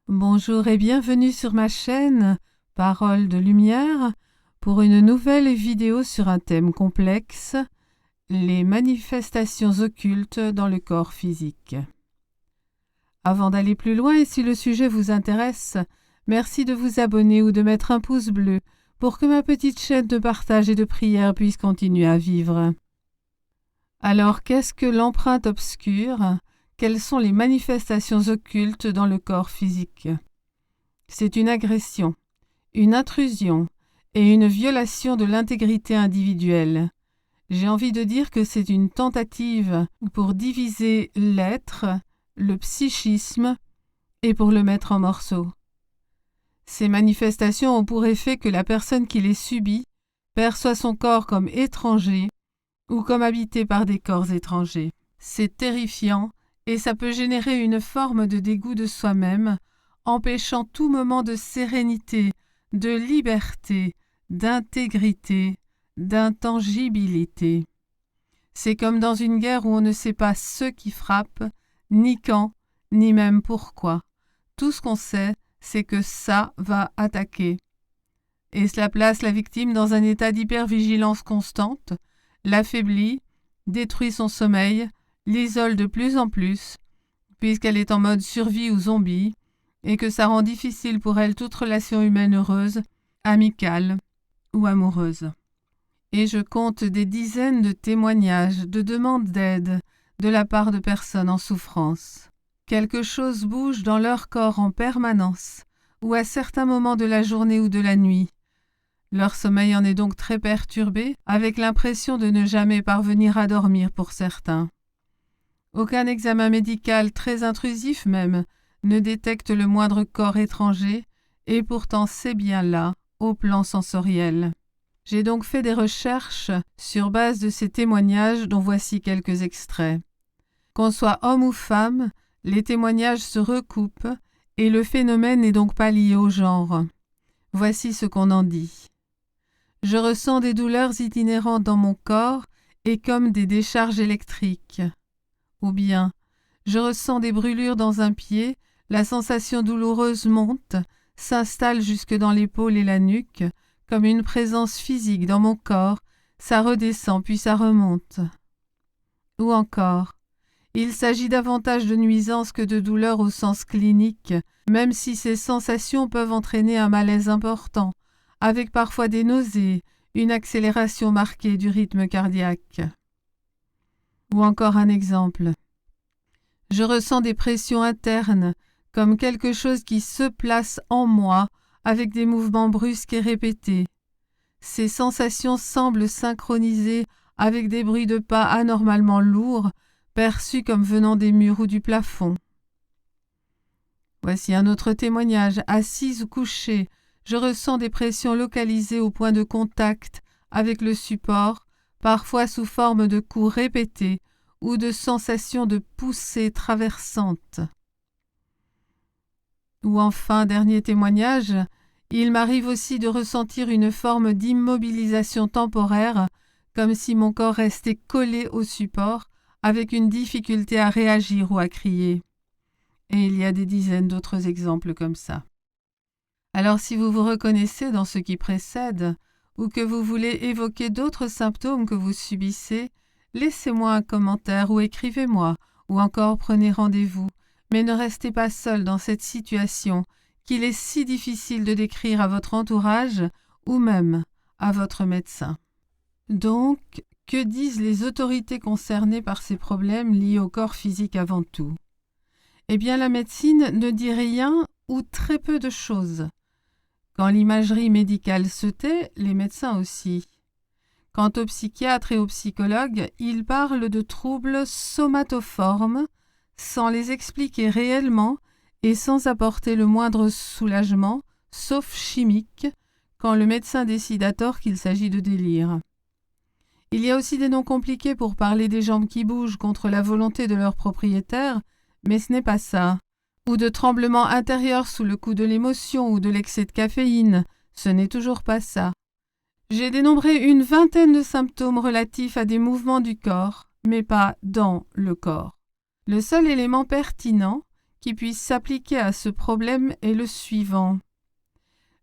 Bonjour et bienvenue sur ma chaîne Parole de Lumière pour une nouvelle vidéo sur un thème complexe, les manifestations occultes dans le corps physique. Avant d'aller plus loin et si le sujet vous intéresse, merci de vous abonner ou de mettre un pouce bleu pour que ma petite chaîne de partage et de prière puisse continuer à vivre. Alors, qu'est-ce que l'empreinte obscure ? Quelles sont les manifestations occultes dans le corps physique ? C'est une agression, une intrusion et une violation de l'intégrité individuelle. J'ai envie de dire que c'est une tentative pour diviser l'être, le psychisme, et pour le mettre en morceaux. Ces manifestations ont pour effet que la personne qui les subit perçoit son corps comme étranger ou comme habité par des corps étrangers. C'est terrifiant et ça peut générer une forme de dégoût de soi-même, empêchant tout moment de sérénité, de liberté, d'intégrité, d'intangibilité. C'est comme dans une guerre où on ne sait pas ce qui frappe, ni quand, ni même pourquoi. Tout ce qu'on sait, c'est que ça va attaquer. Et cela place la victime dans un état d'hypervigilance constante, l'affaiblit, détruit son sommeil, l'isole de plus en plus, puisqu'elle est en mode survie ou zombie, et que ça rend difficile pour elle toute relation humaine heureuse, amicale ou amoureuse. Et je compte des dizaines de témoignages, de demandes d'aide de la part de personnes en souffrance. Quelque chose bouge dans leur corps en permanence, ou à certains moments de la journée ou de la nuit. Leur sommeil en est donc très perturbé, avec l'impression de ne jamais parvenir à dormir pour certains. Aucun examen médical, très intrusif même, ne détecte le moindre corps étranger, et pourtant c'est bien là, au plan sensoriel. J'ai donc fait des recherches sur base de ces témoignages dont voici quelques extraits. Qu'on soit homme ou femme, les témoignages se recoupent, et le phénomène n'est donc pas lié au genre. Voici ce qu'on en dit. Je ressens des douleurs itinérantes dans mon corps et comme des décharges électriques. Ou bien, je ressens des brûlures dans un pied, la sensation douloureuse monte, s'installe jusque dans l'épaule et la nuque, comme une présence physique dans mon corps, ça redescend puis ça remonte. Ou encore, il s'agit davantage de nuisances que de douleurs au sens clinique, même si ces sensations peuvent entraîner un malaise important, avec parfois des nausées, une accélération marquée du rythme cardiaque. Ou encore un exemple. Je ressens des pressions internes, comme quelque chose qui se place en moi, avec des mouvements brusques et répétés. Ces sensations semblent synchronisées avec des bruits de pas anormalement lourds, perçus comme venant des murs ou du plafond. Voici un autre témoignage. Assise ou couchée, je ressens des pressions localisées au point de contact avec le support, parfois sous forme de coups répétés ou de sensations de poussées traversantes. Ou enfin, dernier témoignage, il m'arrive aussi de ressentir une forme d'immobilisation temporaire, comme si mon corps restait collé au support, avec une difficulté à réagir ou à crier. Et il y a des dizaines d'autres exemples comme ça. Alors si vous vous reconnaissez dans ce qui précède, ou que vous voulez évoquer d'autres symptômes que vous subissez, laissez-moi un commentaire ou écrivez-moi, ou encore prenez rendez-vous, mais ne restez pas seul dans cette situation qu'il est si difficile de décrire à votre entourage ou même à votre médecin. Donc, que disent les autorités concernées par ces problèmes liés au corps physique avant tout ? Eh bien, la médecine ne dit rien ou très peu de choses. Quand l'imagerie médicale se tait, les médecins aussi. Quant aux psychiatres et aux psychologues, ils parlent de troubles somatoformes sans les expliquer réellement et sans apporter le moindre soulagement, sauf chimique, quand le médecin décide à tort qu'il s'agit de délire. Il y a aussi des noms compliqués pour parler des jambes qui bougent contre la volonté de leur propriétaire, mais ce n'est pas ça. Ou de tremblements intérieurs sous le coup de l'émotion ou de l'excès de caféine, ce n'est toujours pas ça. J'ai dénombré une vingtaine de symptômes relatifs à des mouvements du corps, mais pas dans le corps. Le seul élément pertinent, qui puisse s'appliquer à ce problème est le suivant.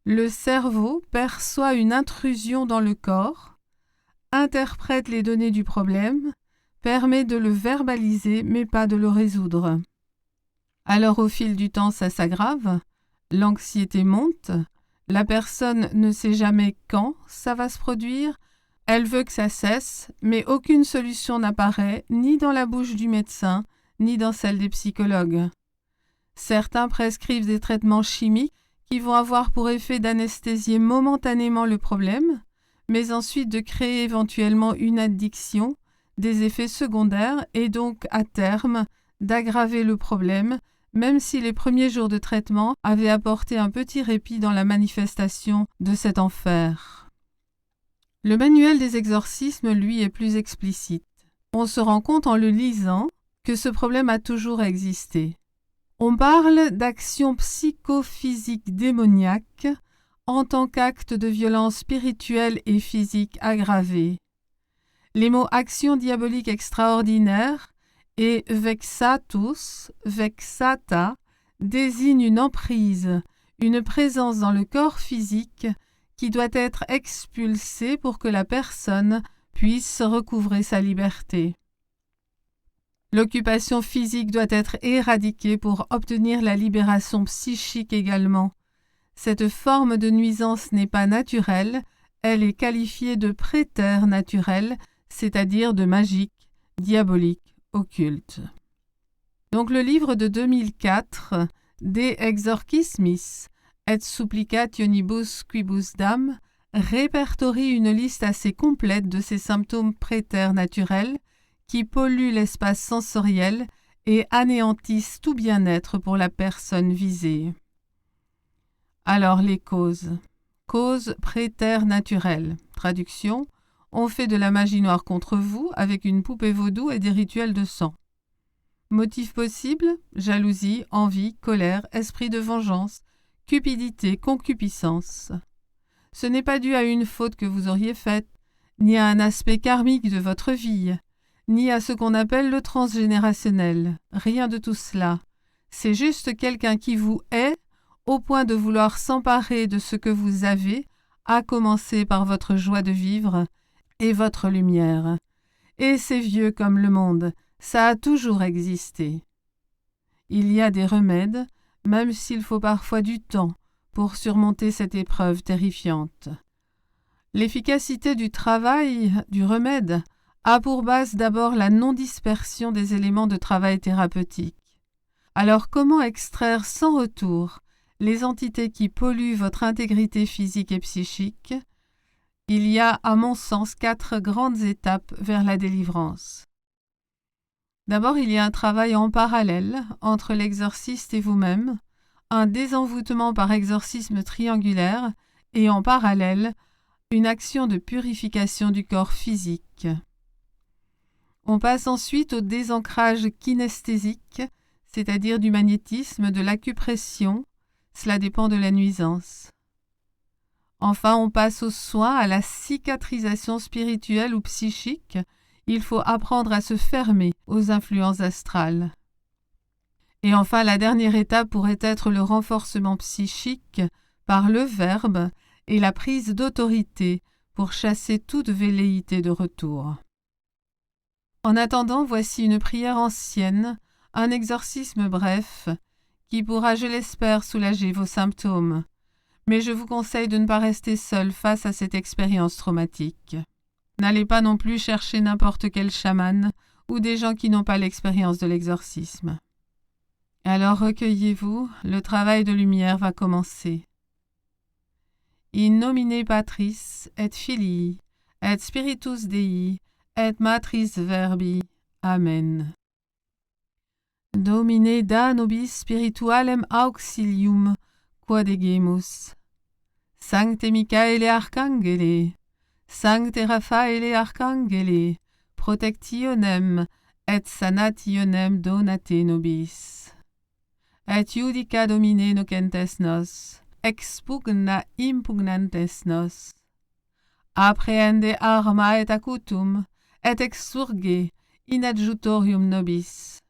Le cerveau perçoit une intrusion dans le corps, interprète les données du problème, permet de le verbaliser mais pas de le résoudre. Alors au fil du temps, ça s'aggrave, l'anxiété monte, la personne ne sait jamais quand ça va se produire, elle veut que ça cesse, mais aucune solution n'apparaît ni dans la bouche du médecin, ni dans celle des psychologues. Certains prescrivent des traitements chimiques qui vont avoir pour effet d'anesthésier momentanément le problème, mais ensuite de créer éventuellement une addiction, des effets secondaires et donc, à terme, d'aggraver le problème, même si les premiers jours de traitement avaient apporté un petit répit dans la manifestation de cet enfer. Le manuel des exorcismes, lui, est plus explicite. On se rend compte en le lisant que ce problème a toujours existé. On parle d'action psychophysique démoniaque en tant qu'acte de violence spirituelle et physique aggravée. Les mots action diabolique extraordinaire et vexatus, vexata désignent une emprise, une présence dans le corps physique qui doit être expulsée pour que la personne puisse recouvrer sa liberté. L'occupation physique doit être éradiquée pour obtenir la libération psychique également. Cette forme de nuisance n'est pas naturelle, elle est qualifiée de préternaturelle, c'est-à-dire de magique, diabolique, occulte. Donc le livre de 2004, De Exorcismis et Supplicationibus Quibus Dam, répertorie une liste assez complète de ces symptômes préternatuels qui polluent l'espace sensoriel et anéantissent tout bien-être pour la personne visée. Alors les causes. Causes préternaturelles. Traduction. On fait de la magie noire contre vous avec une poupée vaudou et des rituels de sang. Motifs possibles, jalousie, envie, colère, esprit de vengeance, cupidité, concupiscence. Ce n'est pas dû à une faute que vous auriez faite, ni à un aspect karmique de votre vie, ni à ce qu'on appelle le transgénérationnel. Rien de tout cela. C'est juste quelqu'un qui vous hait au point de vouloir s'emparer de ce que vous avez, à commencer par votre joie de vivre et votre lumière. Et c'est vieux comme le monde, ça a toujours existé. Il y a des remèdes, même s'il faut parfois du temps pour surmonter cette épreuve terrifiante. L'efficacité du travail, du remède, a pour base d'abord la non-dispersion des éléments de travail thérapeutique. Alors comment extraire sans retour les entités qui polluent votre intégrité physique et psychique? Il y a, à mon sens, 4 grandes étapes vers la délivrance. D'abord, il y a un travail en parallèle entre l'exorciste et vous-même, un désenvoûtement par exorcisme triangulaire et en parallèle, une action de purification du corps physique. On passe ensuite au désancrage kinesthésique, c'est-à-dire du magnétisme, de l'acupression, cela dépend de la nuisance. Enfin, on passe aux soins, à la cicatrisation spirituelle ou psychique. Il faut apprendre à se fermer aux influences astrales. Et enfin, la dernière étape pourrait être le renforcement psychique par le verbe et la prise d'autorité pour chasser toute velléité de retour. En attendant, voici une prière ancienne, un exorcisme bref, qui pourra, je l'espère, soulager vos symptômes. Mais je vous conseille de ne pas rester seul face à cette expérience traumatique. N'allez pas non plus chercher n'importe quel chaman ou des gens qui n'ont pas l'expérience de l'exorcisme. Alors recueillez-vous, le travail de lumière va commencer. In nomine Patris et Filii et Spiritus Dei et Matris Verbi. Amen. Domine da nobis spiritualem auxilium quadegemus. Sancte Michaele Arcangele, Sancte Raphaele Arcangele, protectionem et sanationem donate nobis. Et judica Domine nocentes nos, expugna impugnantes nos. Apprehende arma et acutum, et exurge in adjutorium nobis.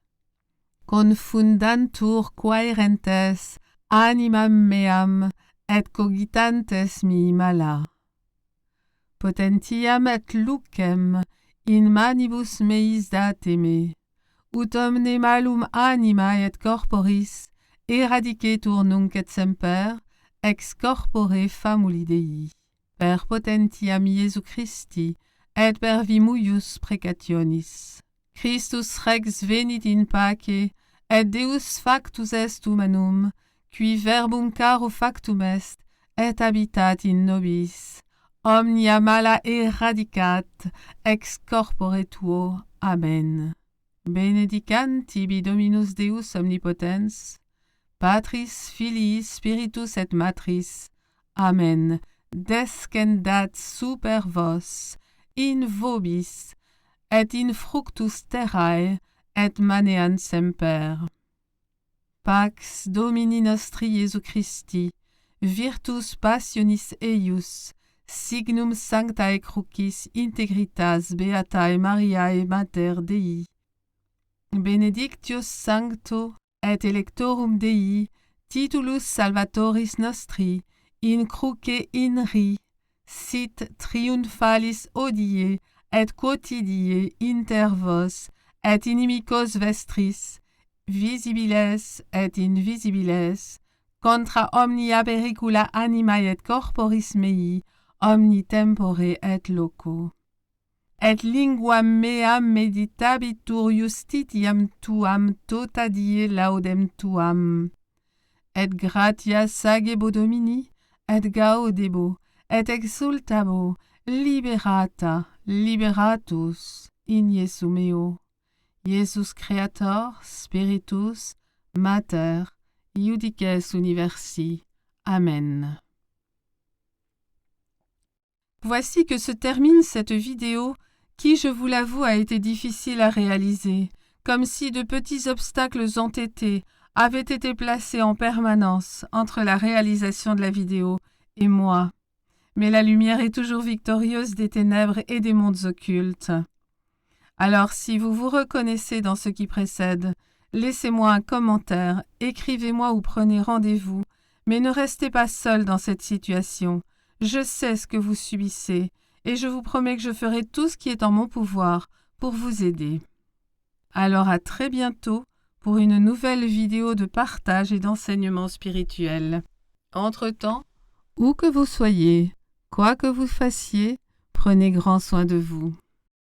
confundantur quaerentes animam meam et cogitantes mihi mala. Potentiam et lucem in manibus meis date me, ut omne malum animae et corporis eradicetur nunc et semper ex corpore famuli Dei. Per potentiam Iesu Christi et per vi mujus precationis. Christus rex venit in pace, et Deus factus est humanum, qui verbum caro factum est, et habitat in nobis. Omnia mala eradicat ex corpore tuo. Amen. Benedicat tibi Dominus Deus omnipotens, Patris, Filii, Spiritus et Matris. Amen. Descendat super vos, in vobis, et in fructus terrae, et maneant semper. Pax Domini nostri Iesu Christi, virtus passionis eius, signum sanctae crucis integritas beatae Mariae Mater Dei. Benedictius sancto et electorum Dei, titulus salvatoris nostri, in cruce inri, sit triumphalis hodie et quotidie inter vos et inimicos vestris, visibiles et invisibiles, contra omnia pericula animae et corporis mei, omni tempore et loco. Et linguam meam meditabitur justitiam tuam tota die laudem tuam. Et gratias sagebo Domini, et gaudebo, et exultabo, liberata, liberatus, in Iesu meo. Iesus Creator, Spiritus, Mater, Iudices Universi. Amen. Voici que se termine cette vidéo qui, je vous l'avoue, a été difficile à réaliser, comme si de petits obstacles entêtés avaient été placés en permanence entre la réalisation de la vidéo et moi. Mais la lumière est toujours victorieuse des ténèbres et des mondes occultes. Alors, si vous vous reconnaissez dans ce qui précède, laissez-moi un commentaire, écrivez-moi ou prenez rendez-vous, mais ne restez pas seul dans cette situation. Je sais ce que vous subissez, et je vous promets que je ferai tout ce qui est en mon pouvoir pour vous aider. Alors à très bientôt pour une nouvelle vidéo de partage et d'enseignement spirituel. Entre-temps, où que vous soyez, quoi que vous fassiez, prenez grand soin de vous.